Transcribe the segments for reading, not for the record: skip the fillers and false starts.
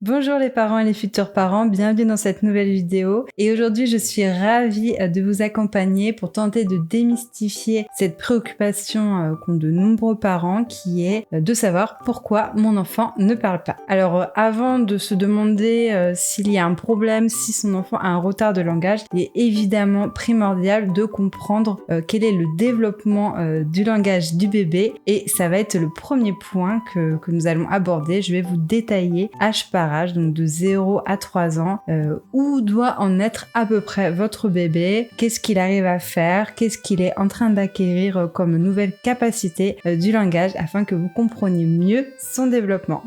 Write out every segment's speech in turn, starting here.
Bonjour les parents et les futurs parents, bienvenue dans cette nouvelle vidéo. Et aujourd'hui, je suis ravie de vous accompagner pour tenter de démystifier cette préoccupation qu'ont de nombreux parents qui est de savoir pourquoi mon enfant ne parle pas. Alors avant de se demander s'il y a un problème, si son enfant a un retard de langage, il est évidemment primordial de comprendre quel est le développement du langage du bébé. Et ça va être le premier point que nous allons aborder. Je vais vous détailler âge par âge, donc de 0 à 3 ans, où doit en être à peu près votre bébé, qu'est-ce qu'il arrive à faire, qu'est-ce qu'il est en train d'acquérir comme nouvelle capacité du langage afin que vous compreniez mieux son développement.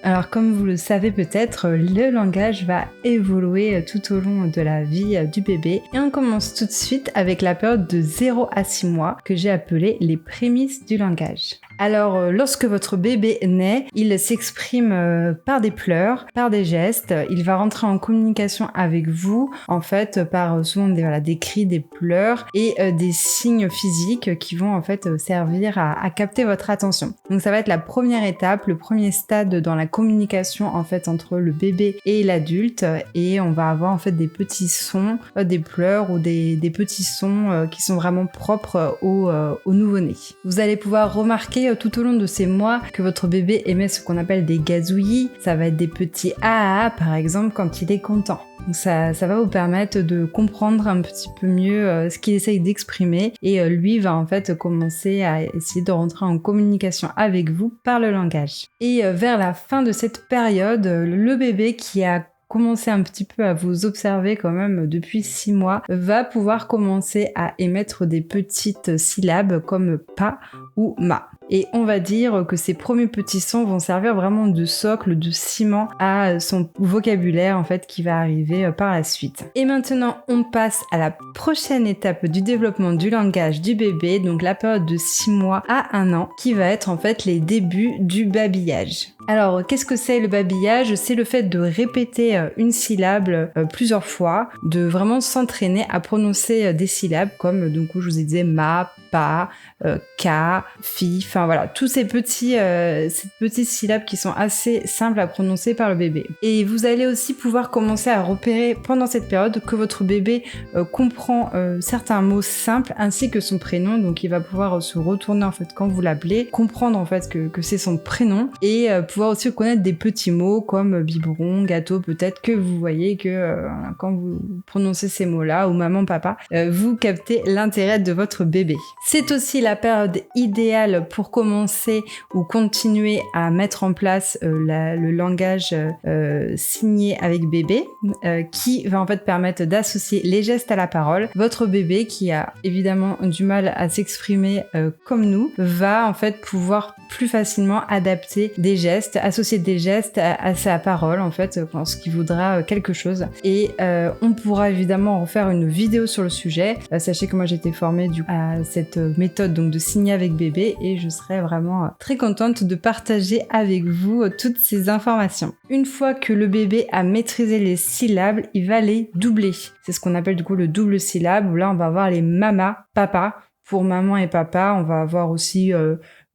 Alors comme vous le savez peut-être, le langage va évoluer tout au long de la vie du bébé et on commence tout de suite avec la période de 0 à 6 mois que j'ai appelée les prémices du langage. Alors, lorsque votre bébé naît, il s'exprime par des pleurs, par des gestes. Il va rentrer en communication avec vous, en fait, par souvent des cris, des pleurs et des signes physiques qui vont en fait servir à capter votre attention. Donc, ça va être la première étape, le premier stade dans la communication en fait entre le bébé et l'adulte, et on va avoir en fait des petits sons, des pleurs ou des petits sons qui sont vraiment propres au nouveau-né. Vous allez pouvoir remarquer tout au long de ces mois que votre bébé émet ce qu'on appelle des gazouillis. Ça va être des petits ah par exemple quand il est content. Donc ça va vous permettre de comprendre un petit peu mieux ce qu'il essaye d'exprimer et lui va en fait commencer à essayer de rentrer en communication avec vous par le langage. Et vers la fin de cette période, le bébé qui a commencé un petit peu à vous observer quand même depuis 6 mois, va pouvoir commencer à émettre des petites syllabes comme pas ou ma. Et on va dire que ces premiers petits sons vont servir vraiment de socle, de ciment à son vocabulaire en fait qui va arriver par la suite. Et maintenant, on passe à la prochaine étape du développement du langage du bébé, donc la période de 6 mois à 1 an, qui va être en fait les débuts du babillage. Alors, qu'est-ce que c'est le babillage ? C'est le fait de répéter une syllabe plusieurs fois, de vraiment s'entraîner à prononcer des syllabes comme, donc, je vous ai dit ma, pa, ka, fi, enfin voilà, tous ces petites syllabes qui sont assez simples à prononcer par le bébé. Et vous allez aussi pouvoir commencer à repérer pendant cette période que votre bébé comprend certains mots simples ainsi que son prénom, donc il va pouvoir se retourner en fait quand vous l'appelez, comprendre en fait que c'est son prénom et pouvoir aussi connaître des petits mots comme biberon, gâteau, peut-être que vous voyez que quand vous prononcez ces mots-là, ou maman, papa, vous captez l'intérêt de votre bébé. C'est aussi la période idéale pour commencer ou continuer à mettre en place le langage signé avec bébé, qui va en fait permettre d'associer les gestes à la parole. Votre bébé, qui a évidemment du mal à s'exprimer comme nous, va en fait pouvoir plus facilement adapter des gestes, associer des gestes à sa parole en fait lorsqu'il voudra quelque chose. Et on pourra évidemment refaire une vidéo sur le sujet. Sachez que moi j'ai été formée à cette méthode donc de signer avec bébé et je serais vraiment très contente de partager avec vous toutes ces informations. Une fois que le bébé a maîtrisé les syllabes, il va les doubler. C'est ce qu'on appelle du coup le double syllabe, où là on va avoir les mama, papa. Pour maman et papa, on va avoir aussi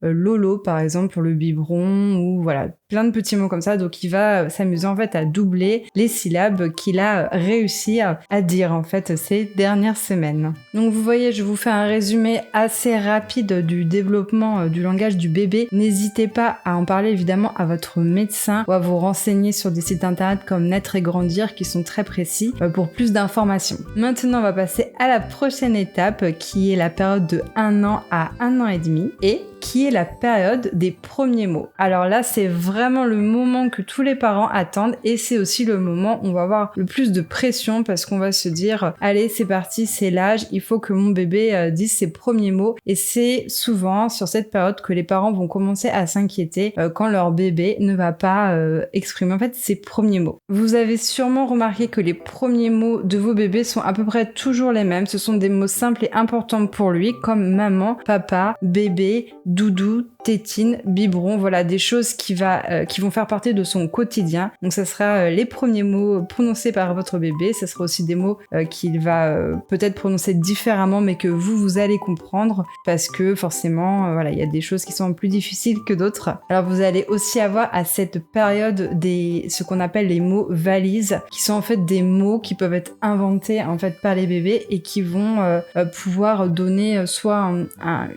Lolo par exemple pour le biberon, ou voilà, plein de petits mots comme ça. Donc il va s'amuser en fait à doubler les syllabes qu'il a réussi à dire en fait ces dernières semaines. Donc vous voyez, je vous fais un résumé assez rapide du développement du langage du bébé. N'hésitez pas à en parler évidemment à votre médecin ou à vous renseigner sur des sites internet comme Naître et Grandir qui sont très précis pour plus d'informations. Maintenant on va passer à la prochaine étape qui est la période de 1 an à 1 an et demi et qui est la période des premiers mots. Alors là, c'est vraiment le moment que tous les parents attendent et c'est aussi le moment où on va avoir le plus de pression parce qu'on va se dire allez, c'est parti, c'est l'âge, il faut que mon bébé dise ses premiers mots. Et c'est souvent sur cette période que les parents vont commencer à s'inquiéter quand leur bébé ne va pas exprimer en fait ses premiers mots. Vous avez sûrement remarqué que les premiers mots de vos bébés sont à peu près toujours les mêmes. Ce sont des mots simples et importants pour lui comme maman, papa, bébé, doudou, tétine, biberon, voilà des choses qui vont faire partie de son quotidien. Donc ça sera les premiers mots prononcés par votre bébé, ça sera aussi des mots qu'il va peut-être prononcer différemment mais que vous allez comprendre parce que forcément voilà, il y a des choses qui sont plus difficiles que d'autres. Alors vous allez aussi avoir à cette période ce qu'on appelle les mots valises, qui sont en fait des mots qui peuvent être inventés en fait par les bébés et qui vont pouvoir donner soit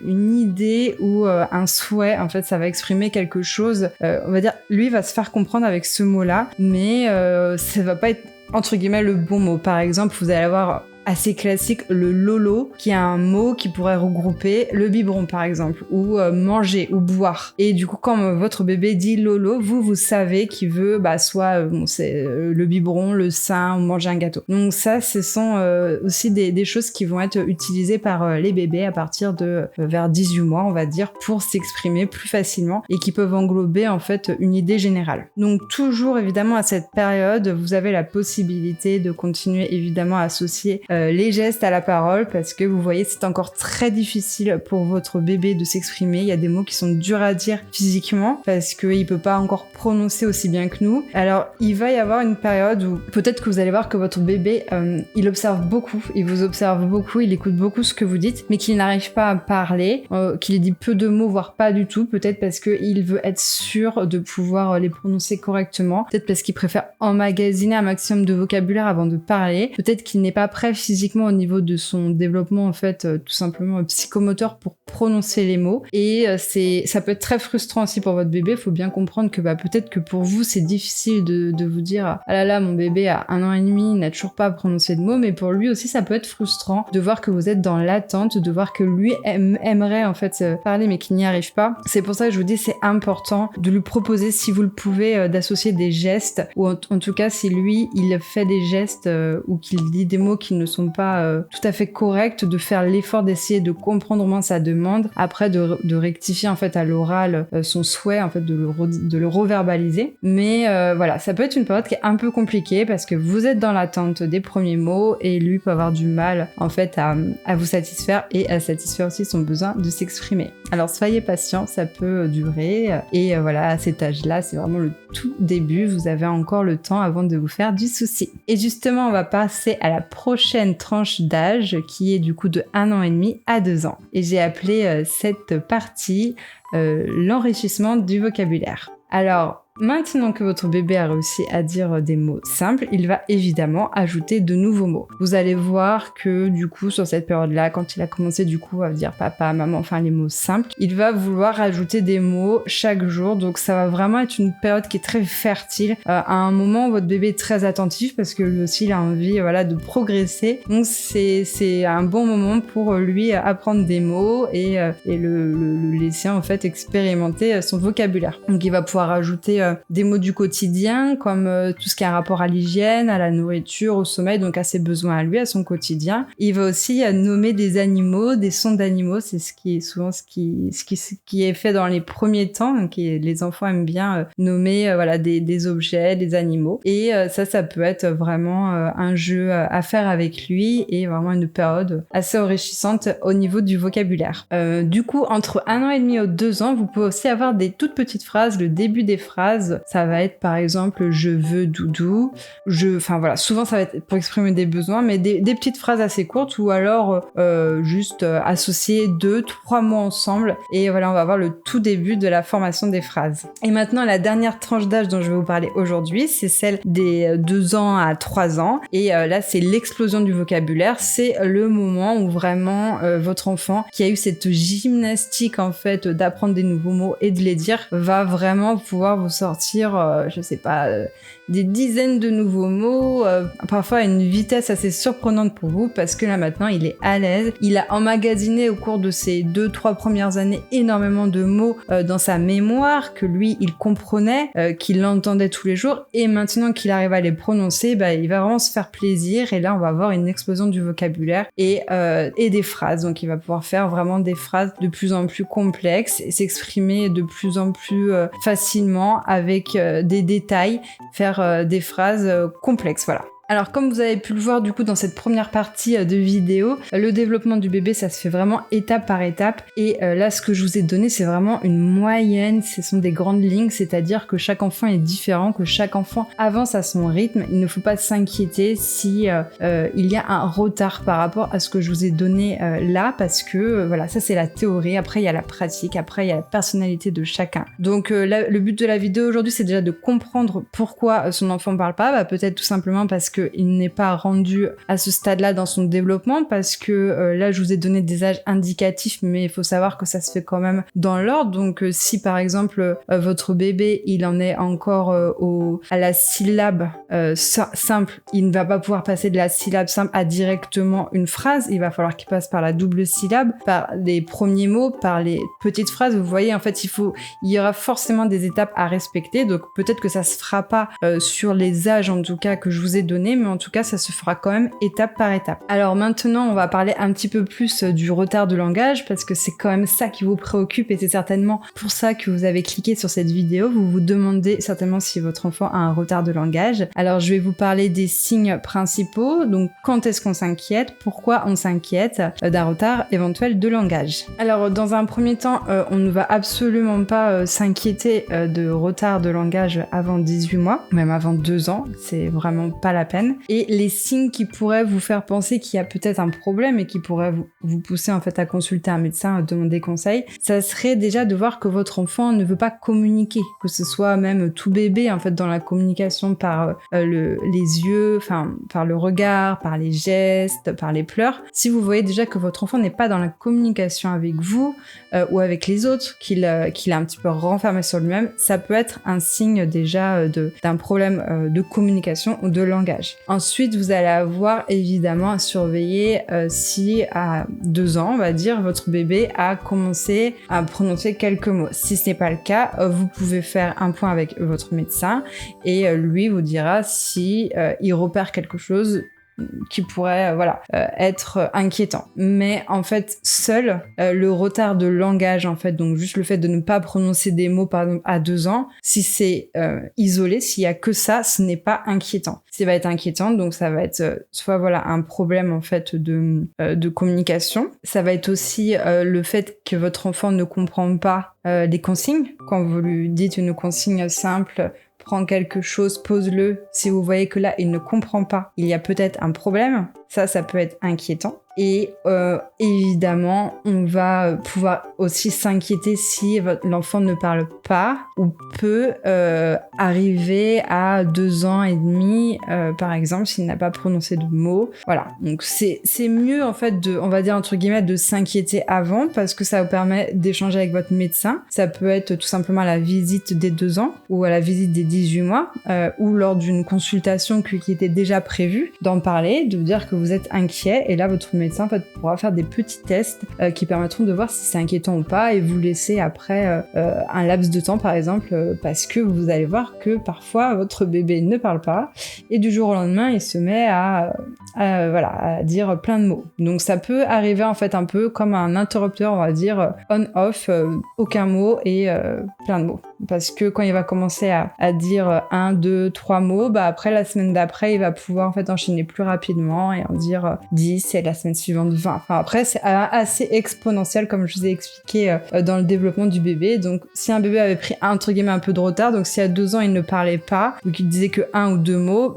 une idée ou un souhait. En fait, ça va exprimer quelque chose. On va dire, lui va se faire comprendre avec ce mot-là, mais ça va pas être entre guillemets le bon mot. Par exemple, vous allez avoir assez classique, le lolo, qui est un mot qui pourrait regrouper le biberon par exemple, ou manger ou boire. Et du coup, quand votre bébé dit lolo, vous savez qu'il veut soit c'est le biberon, le sein ou manger un gâteau. Donc ça, ce sont aussi des choses qui vont être utilisées par les bébés à partir de vers 18 mois, on va dire, pour s'exprimer plus facilement et qui peuvent englober en fait une idée générale. Donc toujours évidemment à cette période, vous avez la possibilité de continuer évidemment à associer les gestes à la parole parce que vous voyez, c'est encore très difficile pour votre bébé de s'exprimer. Il y a des mots qui sont durs à dire physiquement parce qu'il peut pas encore prononcer aussi bien que nous. Alors il va y avoir une période où peut-être que vous allez voir que votre bébé il observe beaucoup, il vous observe beaucoup, il écoute beaucoup ce que vous dites, mais qu'il n'arrive pas à parler, qu'il dit peu de mots voire pas du tout, peut-être parce qu'il veut être sûr de pouvoir les prononcer correctement, peut-être parce qu'il préfère emmagasiner un maximum de vocabulaire avant de parler, peut-être qu'il n'est pas prêt physiquement au niveau de son développement en fait tout simplement psychomoteur pour prononcer les mots et ça peut être très frustrant aussi pour votre bébé. Il faut bien comprendre que peut-être que pour vous c'est difficile de vous dire ah là là mon bébé a 1 an et demi, il n'a toujours pas prononcé de mots, mais pour lui aussi ça peut être frustrant de voir que vous êtes dans l'attente, de voir que lui aimerait en fait parler mais qu'il n'y arrive pas. C'est pour ça que je vous dis c'est important de lui proposer, si vous le pouvez, d'associer des gestes, ou en tout cas si lui il fait des gestes ou qu'il dit des mots qui ne sont pas tout à fait corrects, de faire l'effort d'essayer de comprendre au moins sa demande, après de rectifier en fait à l'oral son souhait, en fait de le reverbaliser. Mais voilà, ça peut être une période qui est un peu compliquée parce que vous êtes dans l'attente des premiers mots et lui peut avoir du mal en fait à vous satisfaire et à satisfaire aussi son besoin de s'exprimer. Alors soyez patient, ça peut durer et voilà, à cet âge-là, c'est vraiment le tout début, vous avez encore le temps avant de vous faire du souci. Et justement, on va passer à la prochaine tranche d'âge qui est du coup de 1 an et demi à 2 ans. Et j'ai appelé cette partie l'enrichissement du vocabulaire. Alors, maintenant que votre bébé a réussi à dire des mots simples, il va évidemment ajouter de nouveaux mots. Vous allez voir que du coup sur cette période-là, quand il a commencé du coup à dire papa, maman, enfin les mots simples, il va vouloir ajouter des mots chaque jour. Donc ça va vraiment être une période qui est très fertile. À un moment où votre bébé est très attentif parce que lui aussi il a envie de progresser. Donc c'est un bon moment pour lui apprendre des mots et le laisser en fait expérimenter son vocabulaire. Donc il va pouvoir ajouter des mots du quotidien comme tout ce qui a un rapport à l'hygiène, à la nourriture, au sommeil, donc à ses besoins à lui, à son quotidien. Il va aussi nommer des animaux, des sons d'animaux, c'est ce qui est souvent ce qui est fait dans les premiers temps, donc les enfants aiment bien nommer des objets, des animaux, et ça peut être vraiment un jeu à faire avec lui et vraiment une période assez enrichissante au niveau du vocabulaire. Du coup, entre 1 an et demi et 2 ans, vous pouvez aussi avoir des toutes petites phrases, le début des phrases. Ça va être par exemple je veux doudou, souvent ça va être pour exprimer des besoins, mais des petites phrases assez courtes ou alors juste associer 2-3 mots ensemble, et voilà, on va voir le tout début de la formation des phrases. Et maintenant la dernière tranche d'âge dont je vais vous parler aujourd'hui, c'est celle des 2 ans à 3 ans, et là c'est l'explosion du vocabulaire. C'est le moment où vraiment votre enfant qui a eu cette gymnastique en fait d'apprendre des nouveaux mots et de les dire va vraiment pouvoir vous sortir, des dizaines de nouveaux mots, parfois à une vitesse assez surprenante pour vous, parce que là maintenant il est à l'aise, il a emmagasiné au cours de ces 2-3 premières années énormément de mots dans sa mémoire que lui il comprenait, qu'il entendait tous les jours, et maintenant qu'il arrive à les prononcer, il va vraiment se faire plaisir, et là on va avoir une explosion du vocabulaire et des phrases. Donc il va pouvoir faire vraiment des phrases de plus en plus complexes et s'exprimer de plus en plus facilement avec des détails, faire des phrases complexes, voilà. Alors comme vous avez pu le voir du coup dans cette première partie de vidéo, le développement du bébé ça se fait vraiment étape par étape et là ce que je vous ai donné c'est vraiment une moyenne, ce sont des grandes lignes, c'est-à-dire que chaque enfant est différent, que chaque enfant avance à son rythme, il ne faut pas s'inquiéter si il y a un retard par rapport à ce que je vous ai donné là parce que voilà ça c'est la théorie, après il y a la pratique, après il y a la personnalité de chacun. Donc là, le but de la vidéo aujourd'hui c'est déjà de comprendre pourquoi son enfant ne parle pas, peut-être tout simplement parce qu'il n'est pas rendu à ce stade-là dans son développement, parce que là je vous ai donné des âges indicatifs, mais il faut savoir que ça se fait quand même dans l'ordre. Donc si par exemple votre bébé il en est encore à la syllabe simple, il ne va pas pouvoir passer de la syllabe simple à directement une phrase, il va falloir qu'il passe par la double syllabe, par les premiers mots, par les petites phrases. Vous voyez, en fait il y aura forcément des étapes à respecter, donc peut-être que ça se fera pas sur les âges en tout cas que je vous ai donné, mais en tout cas ça se fera quand même étape par étape. Alors maintenant on va parler un petit peu plus du retard de langage parce que c'est quand même ça qui vous préoccupe et c'est certainement pour ça que vous avez cliqué sur cette vidéo. Vous vous demandez certainement si votre enfant a un retard de langage. Alors je vais vous parler des signes principaux, donc quand est-ce qu'on s'inquiète, pourquoi on s'inquiète d'un retard éventuel de langage. Alors dans un premier temps on ne va absolument pas s'inquiéter de retard de langage avant 18 mois, même avant 2 ans, c'est vraiment pas la peine. Et les signes qui pourraient vous faire penser qu'il y a peut-être un problème et qui pourraient vous pousser en fait à consulter un médecin, à demander conseil, ça serait déjà de voir que votre enfant ne veut pas communiquer, que ce soit même tout bébé en fait dans la communication par les yeux, enfin par le regard, par les gestes, par les pleurs. Si vous voyez déjà que votre enfant n'est pas dans la communication avec vous ou avec les autres, qu'il est un petit peu renfermé sur lui-même, ça peut être un signe déjà d'un problème de communication ou de langage. Ensuite, vous allez avoir évidemment à surveiller si à 2 ans, on va dire, votre bébé a commencé à prononcer quelques mots. Si ce n'est pas le cas, vous pouvez faire un point avec votre médecin et lui vous dira si il repère quelque chose qui pourrait être inquiétant. Mais en fait, seul le retard de langage, en fait, donc juste le fait de ne pas prononcer des mots par exemple à 2 ans, si c'est isolé, s'il y a que ça, ce n'est pas inquiétant. Ça va être inquiétant, donc ça va être soit un problème en fait de communication. Ça va être aussi le fait que votre enfant ne comprend pas les consignes. Quand vous lui dites une consigne simple, prends quelque chose, pose-le. Si vous voyez que là, il ne comprend pas, il y a peut-être un problème. Ça peut être inquiétant. Et évidemment, on va pouvoir aussi s'inquiéter si l'enfant ne parle pas ou peut arriver à 2 ans et demi, par exemple, s'il n'a pas prononcé de mots. Voilà, donc c'est mieux en fait on va dire entre guillemets, de s'inquiéter avant parce que ça vous permet d'échanger avec votre médecin. Ça peut être tout simplement à la visite des 2 ans ou à la visite des 18 mois ou lors d'une consultation qui était déjà prévue, d'en parler, de dire que vous êtes inquiet et là votre médecin en fait pourra faire des petits tests qui permettront de voir si c'est inquiétant ou pas et vous laisser après un laps de temps par exemple parce que vous allez voir que parfois votre bébé ne parle pas et du jour au lendemain il se met à dire plein de mots. Donc ça peut arriver en fait un peu comme un interrupteur, on va dire on-off, aucun mot et plein de mots. Parce que quand il va commencer à dire 1, 2, 3 mots, après la semaine d'après il va pouvoir en fait enchaîner plus rapidement et en dire 10 et la semaine suivante 20. Enfin après c'est assez exponentiel comme je vous ai expliqué dans le développement du bébé. Donc si un bébé avait pris entre guillemets un peu de retard, donc si à 2 ans il ne parlait pas ou qu'il disait que 1 ou 2 mots,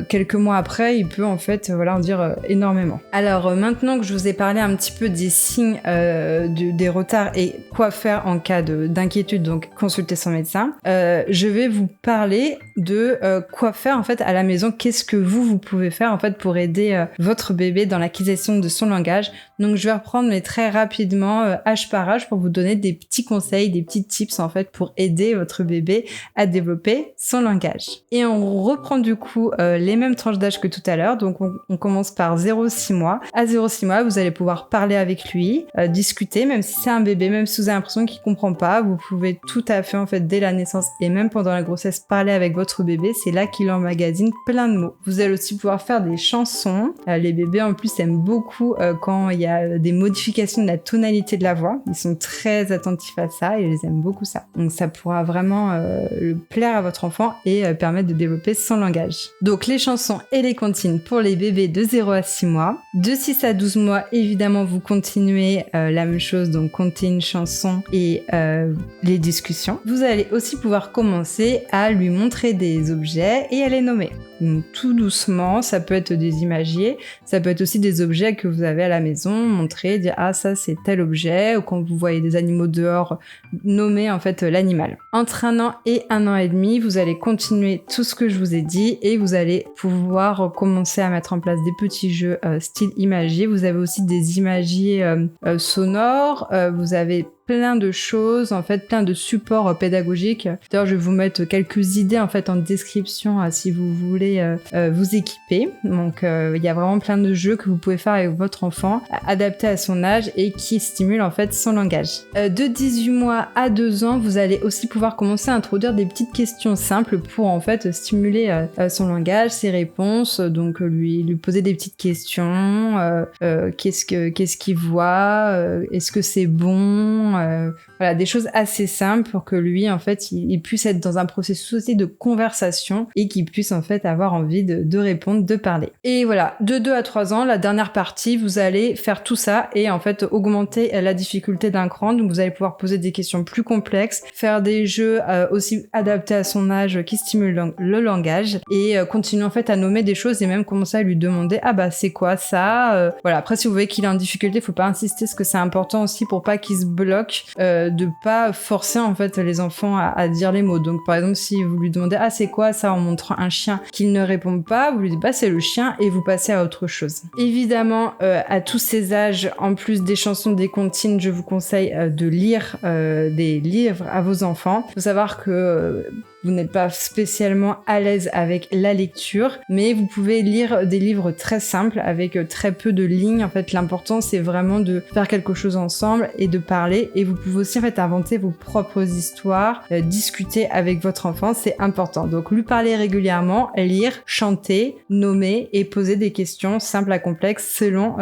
quelques mois après il peut en fait en dire énormément. Alors maintenant que je vous ai parlé un petit peu des signes des retards et quoi faire en cas d'inquiétude, donc consulter son médecin, je vais vous parler de quoi faire en fait à la maison. Qu'est-ce que vous pouvez faire en fait pour aider votre bébé dans l'acquisition de son langage. Donc je vais reprendre mais très rapidement âge par âge pour vous donner des petits conseils, des petits tips en fait pour aider votre bébé à développer son langage. Et on reprend du coup les mêmes tranches d'âge que tout à l'heure. Donc on commence par 0-6 mois. À 0-6 mois, vous allez pouvoir parler avec lui, discuter, même si c'est un bébé, même si vous avez l'impression qu'il comprend pas, vous pouvez tout tout à fait en fait dès la naissance et même pendant la grossesse parler avec votre bébé, c'est là qu'il emmagasine plein de mots. Vous allez aussi pouvoir faire des chansons. Les bébés en plus aiment beaucoup quand il y a des modifications de la tonalité de la voix. Ils sont très attentifs à ça et ils aiment beaucoup ça. Donc ça pourra vraiment plaire à votre enfant et permettre de développer son langage. Donc les chansons et les comptines pour les bébés de 0 à 6 mois. De 6 à 12 mois, évidemment, vous continuez la même chose, donc comptines, chansons et les discussions. Vous allez aussi pouvoir commencer à lui montrer des objets et à les nommer. Donc, tout doucement, ça peut être des imagiers, ça peut être aussi des objets que vous avez à la maison, montrer, dire ah ça c'est tel objet, ou quand vous voyez des animaux dehors, nommer en fait l'animal. Entre 1 an et 1 an et demi, vous allez continuer tout ce que je vous ai dit et vous allez pouvoir commencer à mettre en place des petits jeux style imagier. Vous avez aussi des imagiers sonores, vous avez plein de choses, en fait, plein de supports pédagogiques. D'ailleurs, je vais vous mettre quelques idées en fait en description si vous voulez vous équiper. Donc, il y a vraiment plein de jeux que vous pouvez faire avec votre enfant, adaptés à son âge et qui stimulent en fait son langage. De 18 mois à 2 ans, vous allez aussi pouvoir commencer à introduire des petites questions simples pour en fait stimuler son langage, ses réponses. Donc, lui poser des petites questions. Qu'est-ce qu'il voit Est-ce que c'est bon voilà, des choses assez simples pour que lui, en fait, il puisse être dans un processus aussi de conversation et qu'il puisse, en fait, avoir envie de répondre, de parler. Et voilà, de 2 à 3 ans, la dernière partie, vous allez faire tout ça et, en fait, augmenter la difficulté d'un cran. Donc, vous allez pouvoir poser des questions plus complexes, faire des jeux aussi adaptés à son âge qui stimulent le langage et continuer, en fait, à nommer des choses et même commencer à lui demander, ah bah, c'est quoi ça Voilà, après, si vous voyez qu'il est en difficulté, faut pas insister parce que c'est important aussi pour pas qu'il se bloque, de pas forcer en fait les enfants à dire les mots. Donc par exemple si vous lui demandez ah c'est quoi ça en montrant un chien qu'il ne répond pas, vous lui dites bah c'est le chien et vous passez à autre chose. Évidemment à tous ces âges, en plus des chansons, des comptines, je vous conseille de lire des livres à vos enfants. Il faut savoir que vous n'êtes pas spécialement à l'aise avec la lecture, mais vous pouvez lire des livres très simples avec très peu de lignes. En fait, l'important, c'est vraiment de faire quelque chose ensemble et de parler. Et vous pouvez aussi, en fait, inventer vos propres histoires, discuter avec votre enfant, c'est important. Donc, lui parler régulièrement, lire, chanter, nommer et poser des questions simples à complexes selon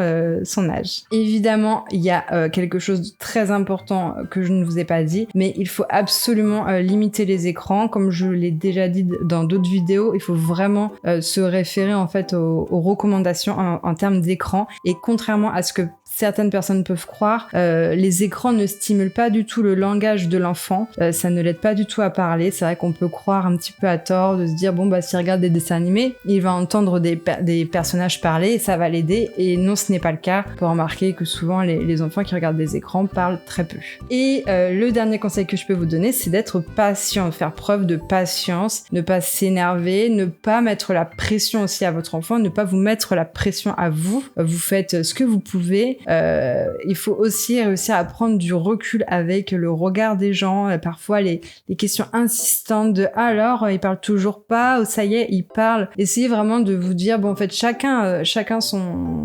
son âge. Évidemment, il y a quelque chose de très important que je ne vous ai pas dit, mais il faut absolument limiter les écrans. Comme je l'ai déjà dit dans d'autres vidéos, il faut vraiment se référer en fait aux recommandations en termes d'écran. Et contrairement à ce que certaines personnes peuvent croire, les écrans ne stimulent pas du tout le langage de l'enfant, ça ne l'aide pas du tout à parler. C'est vrai qu'on peut croire un petit peu à tort de se dire bon bah s'il regarde des dessins animés, il va entendre des personnages parler et ça va l'aider, et non, ce n'est pas le cas. On peut remarquer que souvent les enfants qui regardent des écrans parlent très peu. Et le dernier conseil que je peux vous donner, c'est d'être patient, faire preuve de patience, ne pas s'énerver, ne pas mettre la pression aussi à votre enfant, ne pas vous mettre la pression à vous. Vous faites ce que vous pouvez. Il faut aussi réussir à prendre du recul avec le regard des gens. Parfois les questions insistantes de alors il parle toujours pas, ou ça y est il parle. Essayez vraiment de vous dire bon en fait chacun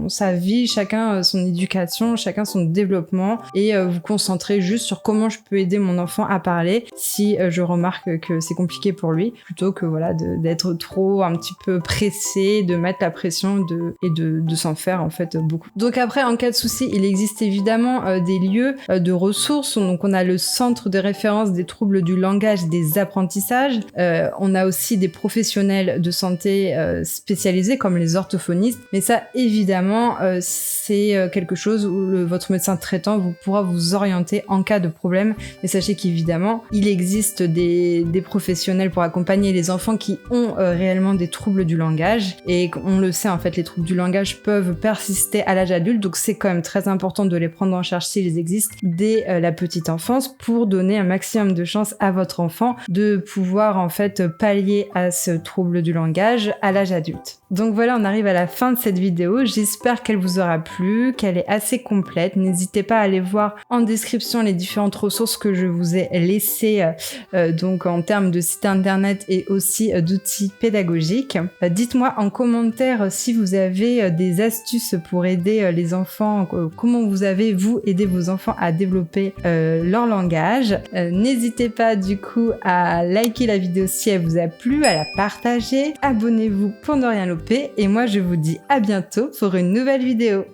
sa vie, chacun son éducation, chacun son développement, et vous concentrer juste sur comment je peux aider mon enfant à parler si je remarque que c'est compliqué pour lui, plutôt que voilà d'être trop un petit peu pressé, de mettre la pression et de s'en faire en fait beaucoup. Donc après, en cas de souci, il existe évidemment des lieux de ressources. Donc on a le centre de référence des troubles du langage, des apprentissages. On a aussi des professionnels de santé spécialisés comme les orthophonistes. Mais ça, évidemment, c'est quelque chose où votre médecin traitant pourra vous orienter en cas de problème. Mais sachez qu'évidemment, il existe des professionnels pour accompagner les enfants qui ont réellement des troubles du langage. Et on le sait, en fait, les troubles du langage peuvent persister à l'âge adulte. Donc c'est quand même très important de les prendre en charge s'ils existent dès la petite enfance, pour donner un maximum de chance à votre enfant de pouvoir en fait pallier à ce trouble du langage à l'âge adulte. Donc voilà, on arrive à la fin de cette vidéo. J'espère qu'elle vous aura plu, qu'elle est assez complète. N'hésitez pas à aller voir en description les différentes ressources que je vous ai laissées donc en termes de site internet et aussi d'outils pédagogiques. Dites-moi en commentaire si vous avez des astuces pour aider les enfants justement comment vous avez, vous, aidé vos enfants à développer leur langage. N'hésitez pas du coup à liker la vidéo si elle vous a plu, à la partager, abonnez-vous pour ne rien louper et moi je vous dis à bientôt pour une nouvelle vidéo.